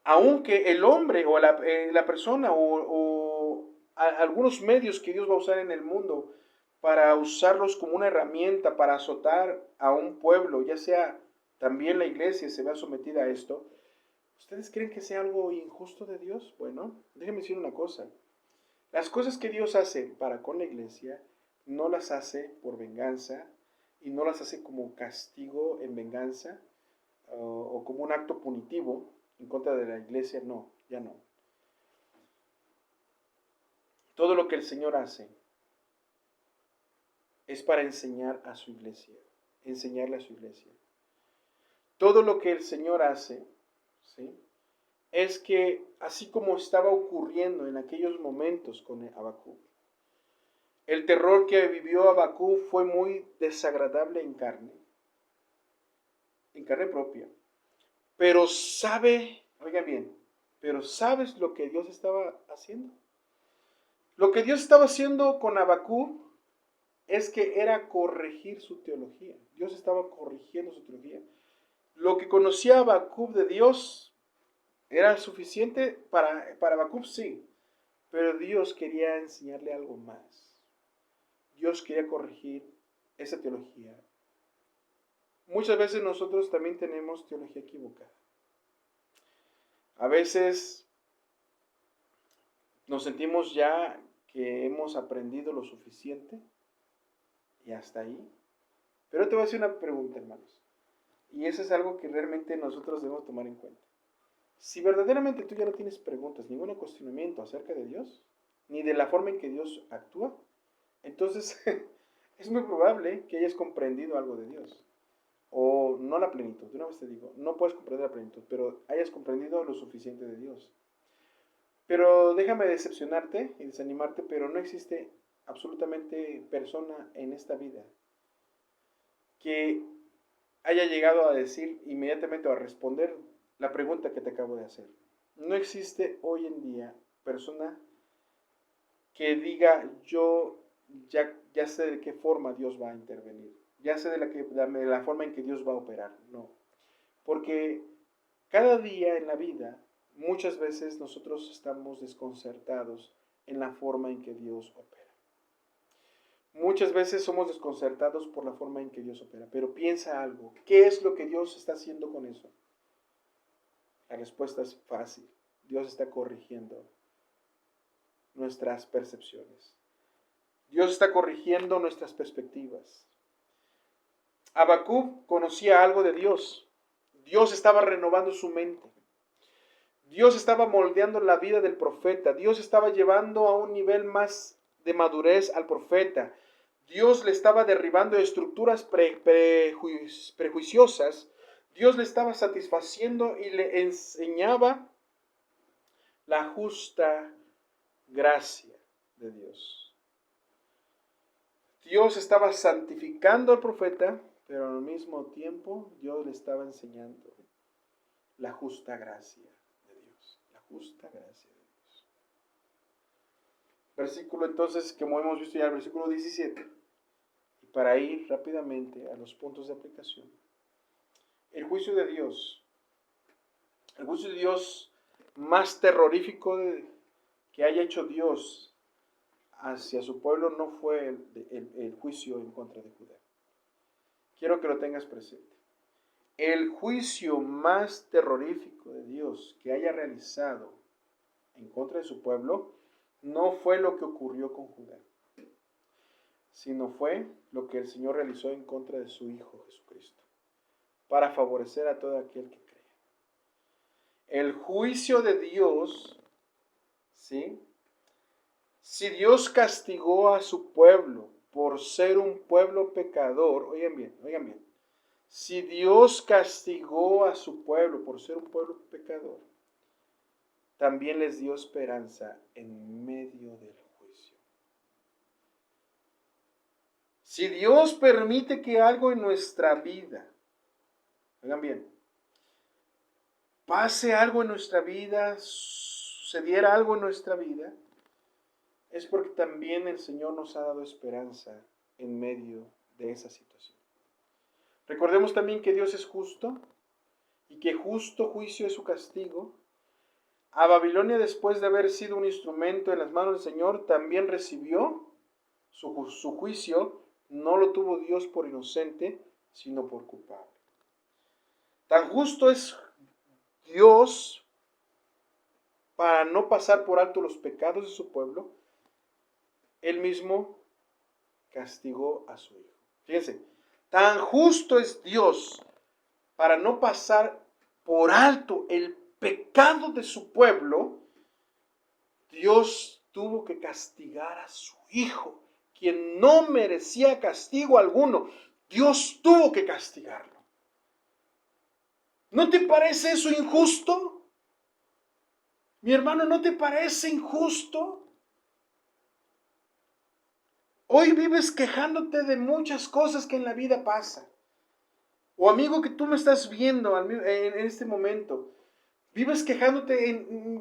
Aunque el hombre o la persona o algunos medios que Dios va a usar en el mundo para usarlos como una herramienta para azotar a un pueblo, ya sea también la iglesia se vea sometida a esto, ¿ustedes creen que sea algo injusto de Dios? Bueno, déjenme decir una cosa. Las cosas que Dios hace para con la iglesia, no las hace por venganza y no las hace como castigo en venganza o como un acto punitivo en contra de la iglesia, no, ya no. Todo lo que el Señor hace es para enseñar a su iglesia, enseñarle a su iglesia. Todo lo que el Señor hace, ¿sí?, es que así como estaba ocurriendo en aquellos momentos con Habacuc, el terror que vivió Habacuc fue muy desagradable en carne propia. Pero oigan bien, pero ¿sabes lo que Dios estaba haciendo? Lo que Dios estaba haciendo con Habacuc es que era corregir su teología. Dios estaba corrigiendo su teología. Lo que conocía Habacuc de Dios era suficiente para Habacuc, sí, pero Dios quería enseñarle algo más. Dios quería corregir esa teología. Muchas veces nosotros también tenemos teología equivocada. A veces nos sentimos ya que hemos aprendido lo suficiente y hasta ahí. Pero te voy a hacer una pregunta, hermanos. Y eso es algo que realmente nosotros debemos tomar en cuenta. Si verdaderamente tú ya no tienes preguntas, ningún cuestionamiento acerca de Dios, ni de la forma en que Dios actúa, entonces es muy probable que hayas comprendido algo de Dios. O no la plenitud, de una vez te digo, no puedes comprender la plenitud, pero hayas comprendido lo suficiente de Dios. Pero déjame decepcionarte y desanimarte, pero no existe absolutamente persona en esta vida que haya llegado a decir inmediatamente o a responder la pregunta que te acabo de hacer. No existe hoy en día persona que diga yo ya sé de qué forma Dios va a intervenir, ya sé de la forma en que Dios va a operar. No, porque cada día en la vida muchas veces nosotros estamos desconcertados en la forma en que Dios opera. Muchas veces somos desconcertados por la forma en que Dios opera, pero piensa algo. ¿Qué es lo que Dios está haciendo con eso? La respuesta es fácil. Dios está corrigiendo nuestras percepciones. Dios está corrigiendo nuestras perspectivas. Habacuc conocía algo de Dios. Dios estaba renovando su mente. Dios estaba moldeando la vida del profeta. Dios estaba llevando a un nivel más de madurez al profeta. Dios le estaba derribando estructuras prejuiciosas. Dios le estaba satisfaciendo y le enseñaba la justa gracia de Dios. Dios estaba santificando al profeta, pero al mismo tiempo Dios le estaba enseñando la justa gracia de Dios. La justa gracia de Dios. Versículo entonces, como hemos visto ya, el versículo 17. Y para ir rápidamente a los puntos de aplicación. El juicio de Dios más terrorífico que haya hecho Dios hacia su pueblo no fue el juicio en contra de Judá. Quiero que lo tengas presente. El juicio más terrorífico de Dios que haya realizado en contra de su pueblo no fue lo que ocurrió con Judá, sino fue lo que el Señor realizó en contra de su Hijo Jesucristo, para favorecer a todo aquel que crea. El juicio de Dios, ¿sí? Si Dios castigó a su pueblo por ser un pueblo pecador, oigan bien, si Dios castigó a su pueblo por ser un pueblo pecador, también les dio esperanza en medio del juicio. Si Dios permite que algo en nuestra vida, oigan bien, pase algo en nuestra vida, sucediera algo en nuestra vida, es porque también el Señor nos ha dado esperanza en medio de esa situación. Recordemos también que Dios es justo y que justo juicio es su castigo. A Babilonia, después de haber sido un instrumento en las manos del Señor, también recibió su juicio. No lo tuvo Dios por inocente, sino por culpable. Tan justo es Dios para no pasar por alto los pecados de su pueblo. Él mismo castigó a su hijo. Fíjense, tan justo es Dios para no pasar por alto el pecado de su pueblo. Dios tuvo que castigar a su hijo, quien no merecía castigo alguno. Dios tuvo que castigarlo. ¿No te parece eso injusto? Mi hermano, ¿no te parece injusto? Hoy vives quejándote de muchas cosas que en la vida pasan. O amigo que tú me estás viendo en este momento, vives quejándote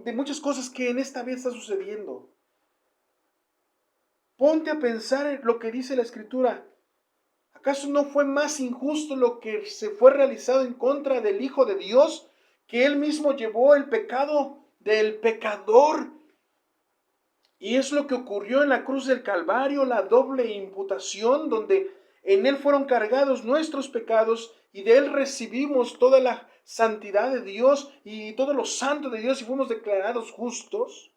de muchas cosas que en esta vida están sucediendo. Ponte a pensar en lo que dice la Escritura. ¿Acaso no fue más injusto lo que se fue realizado en contra del Hijo de Dios, que Él mismo llevó el pecado del pecador? Y es lo que ocurrió en la cruz del Calvario, la doble imputación, donde en Él fueron cargados nuestros pecados y de Él recibimos toda la santidad de Dios y todo lo santo de Dios y fuimos declarados justos.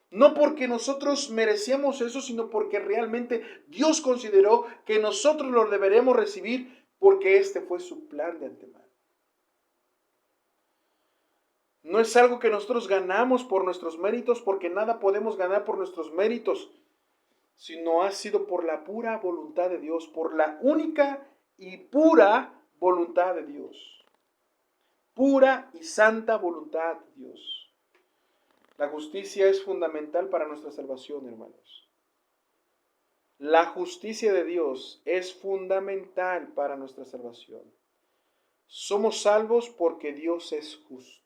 No porque nosotros merecíamos eso, sino porque realmente Dios consideró que nosotros lo deberemos recibir porque este fue su plan de antemano. No es algo que nosotros ganamos por nuestros méritos, porque nada podemos ganar por nuestros méritos, sino ha sido por la pura voluntad de Dios, por la única y pura voluntad de Dios. Pura y santa voluntad de Dios. La justicia es fundamental para nuestra salvación, hermanos. La justicia de Dios es fundamental para nuestra salvación. Somos salvos porque Dios es justo.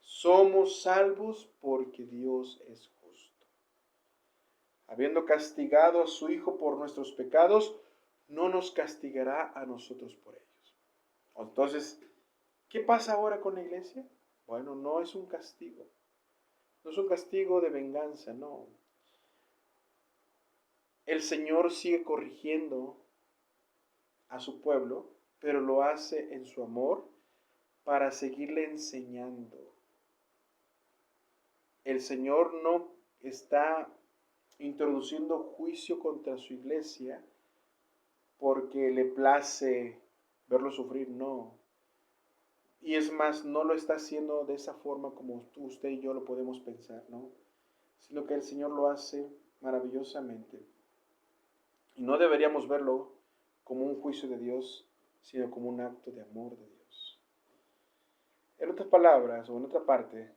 Somos salvos porque Dios es justo. Habiendo castigado a su Hijo por nuestros pecados, no nos castigará a nosotros por ellos. Entonces, ¿qué pasa ahora con la iglesia? Bueno, no es un castigo. No es un castigo de venganza, no. El Señor sigue corrigiendo a su pueblo, pero lo hace en su amor para seguirle enseñando. El Señor no está introduciendo juicio contra su iglesia porque le place verlo sufrir, no. Y es más, no lo está haciendo de esa forma como usted y yo lo podemos pensar, ¿no? Sino que el Señor lo hace maravillosamente. Y no deberíamos verlo como un juicio de Dios, sino como un acto de amor de Dios. En otras palabras, o en otra parte,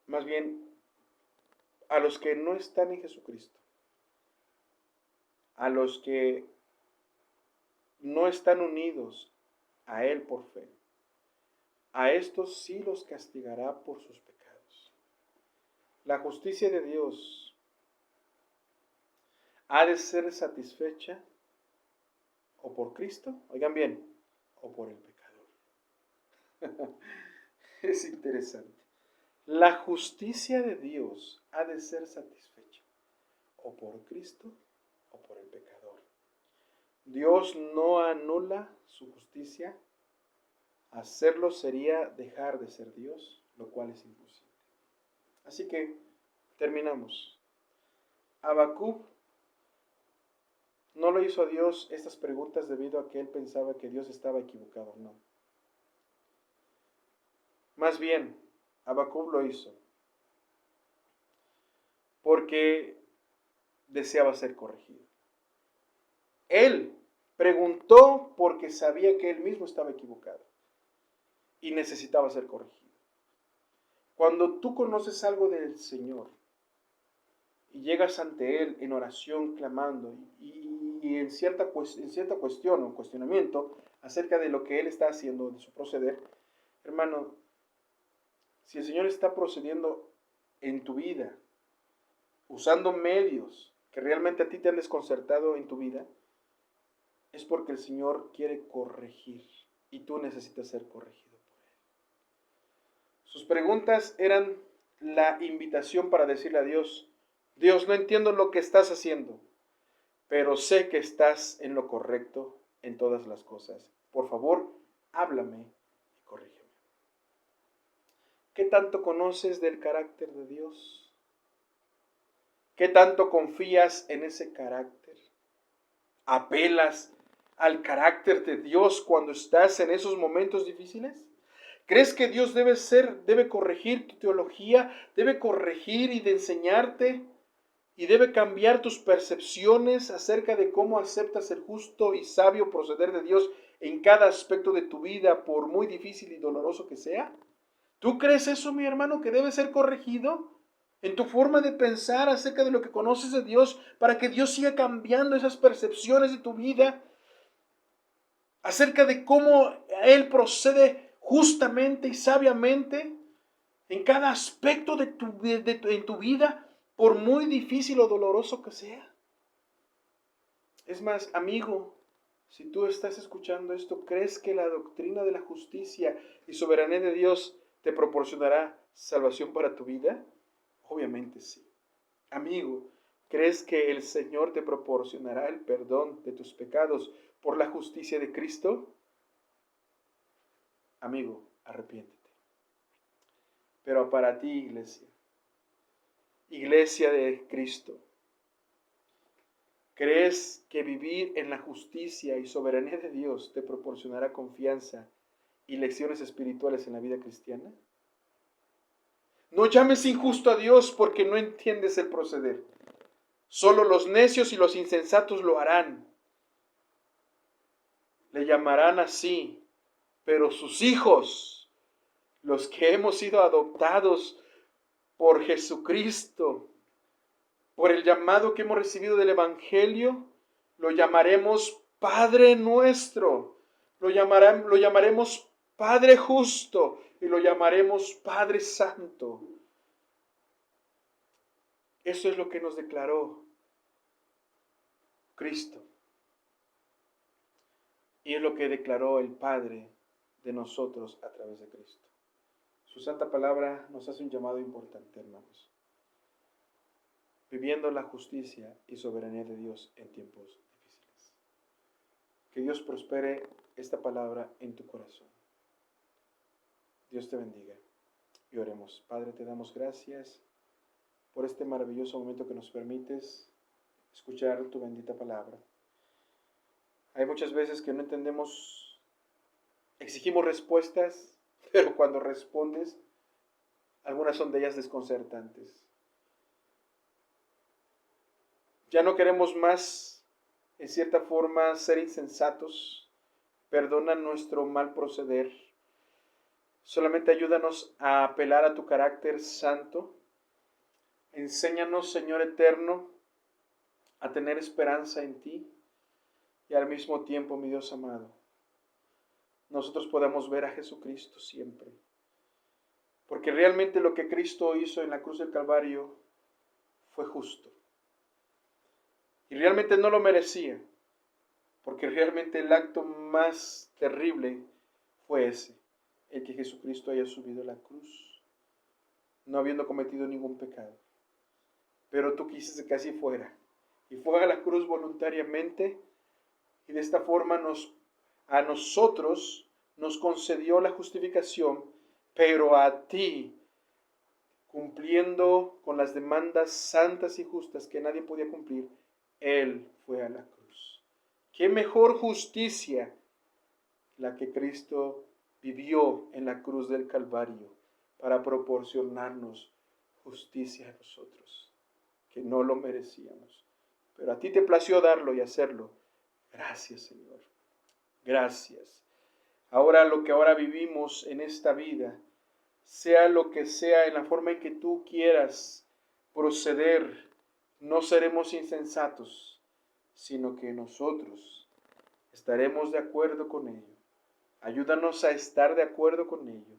más bien, a los que no están en Jesucristo, a los que no están unidos a Él por fe, a estos sí los castigará por sus pecados. La justicia de Dios ha de ser satisfecha o por Cristo, oigan bien, o por el pecador. Es interesante. La justicia de Dios ha de ser satisfecha o por Cristo o por el pecador. Dios no anula su justicia. Hacerlo sería dejar de ser Dios, lo cual es imposible. Así que terminamos. Habacuc no le hizo a Dios estas preguntas debido a que él pensaba que Dios estaba equivocado, no. Más bien, Habacuc lo hizo porque deseaba ser corregido. Él preguntó porque sabía que él mismo estaba equivocado y necesitaba ser corregido. Cuando tú conoces algo del Señor y llegas ante Él en oración clamando y en cierta cuestión o cuestionamiento acerca de lo que Él está haciendo, de su proceder, hermano, si el Señor está procediendo en tu vida, usando medios que realmente a ti te han desconcertado en tu vida, es porque el Señor quiere corregir y tú necesitas ser corregido por Él. Sus preguntas eran la invitación para decirle a Dios, Dios, no entiendo lo que estás haciendo, pero sé que estás en lo correcto en todas las cosas. Por favor, háblame y corrígeme. ¿Qué tanto conoces del carácter de Dios? ¿Qué tanto confías en ese carácter? ¿Apelas al carácter de Dios cuando estás en esos momentos difíciles? ¿Crees que Dios debe corregir tu teología, debe corregir y de enseñarte y debe cambiar tus percepciones acerca de cómo aceptas el justo y sabio proceder de Dios en cada aspecto de tu vida, por muy difícil y doloroso que sea? ¿Tú crees eso, mi hermano, que debe ser corregido en tu forma de pensar acerca de lo que conoces de Dios para que Dios siga cambiando esas percepciones de tu vida acerca de cómo Él procede justamente y sabiamente en cada aspecto en tu vida, por muy difícil o doloroso que sea? Es más, amigo, si tú estás escuchando esto, ¿crees que la doctrina de la justicia y soberanía de Dios te proporcionará salvación para tu vida? Obviamente sí. Amigo, ¿crees que el Señor te proporcionará el perdón de tus pecados por la justicia de Cristo? Amigo, arrepiéntete. Pero para ti, iglesia de Cristo, ¿crees que vivir en la justicia y soberanía de Dios te proporcionará confianza y lecciones espirituales en la vida cristiana? No llames injusto a Dios porque no entiendes el proceder. Solo los necios y los insensatos lo harán. Le llamarán así, pero sus hijos, los que hemos sido adoptados por Jesucristo, por el llamado que hemos recibido del Evangelio, lo llamaremos Padre nuestro, lo llamaremos Padre justo y lo llamaremos Padre santo. Eso es lo que nos declaró Cristo. Y es lo que declaró el Padre de nosotros a través de Cristo. Su santa palabra nos hace un llamado importante, hermanos. Viviendo la justicia y soberanía de Dios en tiempos difíciles. Que Dios prospere esta palabra en tu corazón. Dios te bendiga. Y oremos. Padre, te damos gracias por este maravilloso momento que nos permites escuchar tu bendita palabra. Hay muchas veces que no entendemos, exigimos respuestas, pero cuando respondes, algunas son de ellas desconcertantes. Ya no queremos más, en cierta forma, ser insensatos. Perdona nuestro mal proceder. Solamente ayúdanos a apelar a tu carácter santo. Enséñanos, Señor eterno, a tener esperanza en ti y al mismo tiempo, mi Dios amado, nosotros podamos ver a Jesucristo siempre. Porque realmente lo que Cristo hizo en la cruz del Calvario fue justo. Y realmente no lo merecía, porque realmente el acto más terrible fue ese, el que Jesucristo haya subido a la cruz, no habiendo cometido ningún pecado. Pero tú quisiste que así fuera, y fue a la cruz voluntariamente, y de esta forma a nosotros nos concedió la justificación, pero a ti, cumpliendo con las demandas santas y justas que nadie podía cumplir, Él fue a la cruz. ¿Qué mejor justicia la que Cristo vivió en la cruz del Calvario para proporcionarnos justicia a nosotros, que no lo merecíamos? pero a ti te plació darlo y hacerlo. Gracias, Señor. Gracias. Ahora lo que ahora vivimos en esta vida, sea lo que sea, en la forma en que tú quieras proceder, no seremos insensatos, sino que nosotros estaremos de acuerdo con ello. Ayúdanos a estar de acuerdo con ello.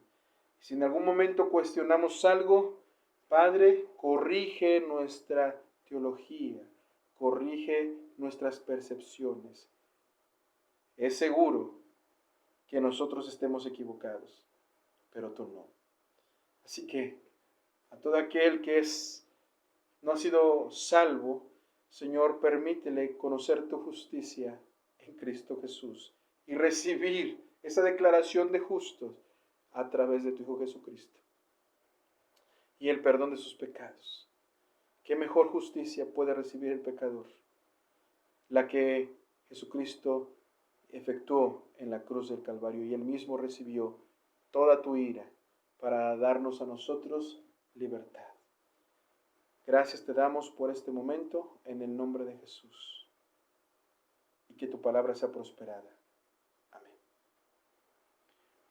Si en algún momento cuestionamos algo, Padre, corrige nuestra teología, corrige nuestras percepciones. Es seguro que nosotros estemos equivocados, pero tú no. Así que a todo aquel que no ha sido salvo, Señor, permítele conocer tu justicia en Cristo Jesús y recibir esa declaración de justos a través de tu Hijo Jesucristo y el perdón de sus pecados. ¿Qué mejor justicia puede recibir el pecador? La que Jesucristo efectuó en la cruz del Calvario, y él mismo recibió toda tu ira para darnos a nosotros libertad. Gracias te damos por este momento en el nombre de Jesús, y que tu palabra sea prosperada. Amén.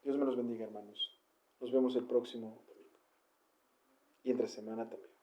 Dios me los bendiga, hermanos. Nos vemos el próximo domingo y entre semana también.